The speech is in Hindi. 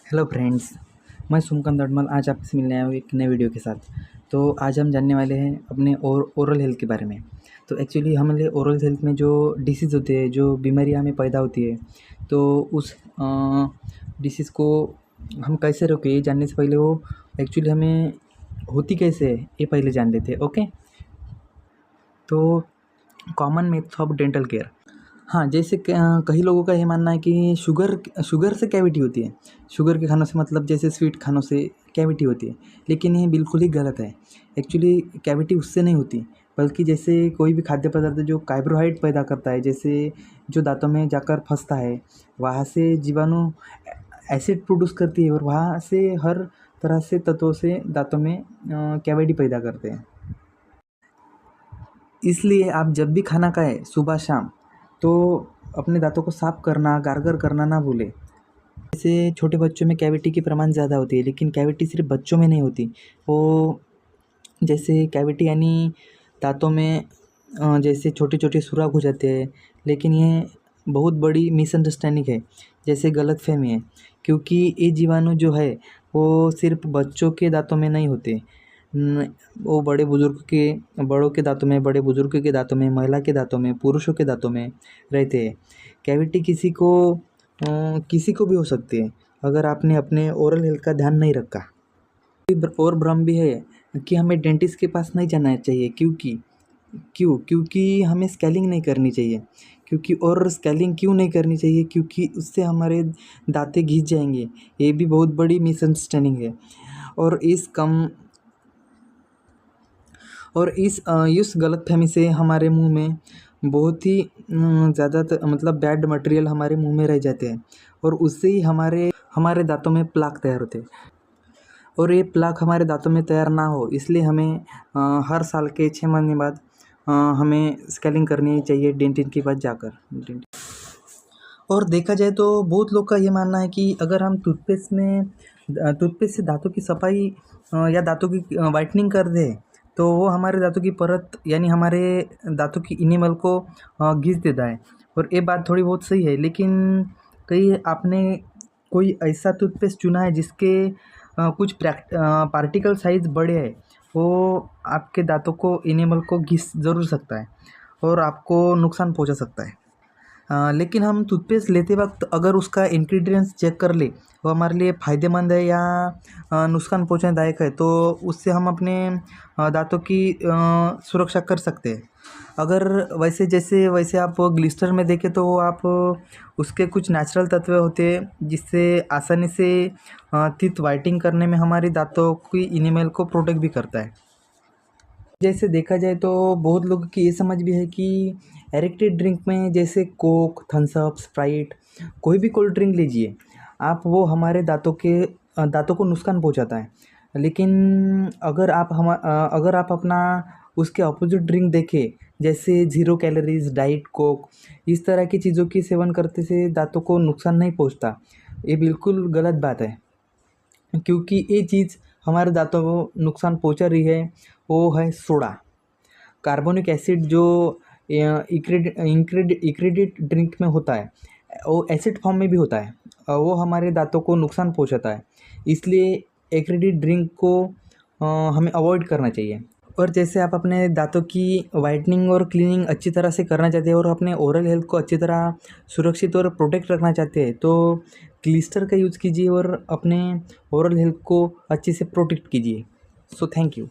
हेलो फ्रेंड्स, मैं सुमकन दडमल आज आपसे मिलने आया हूँ एक नए वीडियो के साथ। तो आज हम जानने वाले हैं अपने ओरल हेल्थ के बारे में। तो एक्चुअली हमारे ओरल हेल्थ में जो डिसीज़ होते हैं, जो बीमारियाँ हमें पैदा होती है, तो उस डिसीज़ को हम कैसे रोकें ये जानने से पहले वो एक्चुअली हमें होती कैसे है ये पहले जान लेते हैं। ओके, तो common methods of dental care. हाँ, जैसे कई लोगों का ये मानना है कि शुगर से कैविटी होती है। शुगर के खानों से मतलब जैसे स्वीट खानों से कैविटी होती है, लेकिन ये बिल्कुल ही गलत है। एक्चुअली कैविटी उससे नहीं होती, बल्कि जैसे कोई भी खाद्य पदार्थ जो कार्बोहाइड्रेट पैदा करता है, जैसे जो दाँतों में जाकर फँसता है, वहाँ से जीवाणु एसिड प्रोड्यूस करती है और वहाँ से हर तरह से तत्वों से दाँतों में कैविटी पैदा करते हैं। इसलिए आप जब भी खाना खाएँ सुबह शाम, तो अपने दाँतों को साफ़ करना, गारगर करना ना भूलें। जैसे छोटे बच्चों में कैविटी की प्रमाण ज़्यादा होती है, लेकिन कैविटी सिर्फ बच्चों में नहीं होती। वो जैसे कैविटी यानी दाँतों में जैसे छोटे-छोटे सुराख हो जाते हैं, लेकिन ये बहुत बड़ी मिसअंडरस्टैंडिंग है, जैसे गलतफ़हमी है। क्योंकि ये जीवाणु जो है, वो सिर्फ बच्चों के दाँतों में नहीं होते। वो बड़ों के दाँतों में, बड़े बुजुर्ग के दाँतों में, महिला के दाँतों में, पुरुषों के दाँतों में रहते हैं। कैविटी किसी को भी हो सकती है, अगर आपने अपने ओरल हेल्थ का ध्यान नहीं रखा। और भ्रम भी है कि हमें डेंटिस्ट के पास नहीं जाना चाहिए, क्योंकि हमें स्केलिंग नहीं करनी चाहिए। स्केलिंग क्यों नहीं करनी चाहिए? क्योंकि उससे हमारे दाँतें घिस जाएंगे। ये भी बहुत बड़ी मिसअंडरस्टैंडिंग है। और इस गलतफ़हमी से हमारे मुंह में बहुत ही ज़्यादा मतलब बैड मटेरियल हमारे मुंह में रह जाते हैं, और उससे ही हमारे दाँतों में प्लाक तैयार होते हैं। और ये प्लाक हमारे दाँतों में तैयार ना हो, इसलिए हमें हर साल के 6 महीने बाद हमें स्केलिंग करनी चाहिए डेंटिस्ट के पास जाकर। और देखा जाए तो बहुत लोग का ये मानना है कि अगर हम टूथपेस्ट से दाँतों की सफाई या दाँतों की व्हाइटनिंग कर दें, तो वो हमारे दाँतों की परत यानी हमारे दाँतों की इनेमल को घिस देता है। और ये बात थोड़ी बहुत सही है, लेकिन कहीं आपने कोई ऐसा टूथपेस्ट चुना है जिसके कुछ पार्टिकल साइज़ बड़े हैं, वो आपके दाँतों को इनेमल को घिस ज़रूर सकता है और आपको नुकसान पहुंचा सकता है। लेकिन हम टूथपेस्ट लेते वक्त अगर उसका इंग्रेडिएंट्स चेक कर ले, वो हमारे लिए फ़ायदेमंद है या नुकसान पहुंचानेदायक है, तो उससे हम अपने दांतों की सुरक्षा कर सकते हैं। अगर वैसे आप ग्लिस्टर में देखें तो वो आप उसके कुछ नेचुरल तत्व होते हैं जिससे आसानी से टीथ वाइटिंग करने में हमारी दांतों की इनेमल को प्रोटेक्ट भी करता है। जैसे देखा जाए तो बहुत लोगों की ये समझ भी है कि एरेक्टेड ड्रिंक में जैसे कोक, थम्स अप, स्प्राइट, कोई भी कोल्ड ड्रिंक लीजिए आप, वो हमारे दांतों को नुकसान पहुंचाता है। लेकिन अगर आप अपना उसके अपोजिट ड्रिंक देखें, जैसे ज़ीरो कैलोरीज डाइट कोक, इस तरह की चीज़ों की सेवन करते से दांतों को नुकसान नहीं पहुंचता। ये बिल्कुल गलत बात है, क्योंकि ये चीज़ हमारे दांतों को नुकसान पहुंचा रही है। वो है सोडा, कार्बोनिक एसिड जो इंग्रेडिएंट ड्रिंक में होता है, वो एसिड फॉर्म में भी होता है। वो हमारे दांतों को नुकसान पहुंचाता है, इसलिए इंग्रेडिएंट ड्रिंक को हमें अवॉइड करना चाहिए। और जैसे आप अपने दांतों की वाइटनिंग और क्लीनिंग अच्छी तरह से करना चाहते हैं और अपने ओरल हेल्थ को अच्छी तरह सुरक्षित और प्रोटेक्ट रखना चाहते हैं, तो क्लिस्टर का यूज़ कीजिए और अपने ओरल हेल्थ को अच्छे से प्रोटेक्ट कीजिए। So thank you.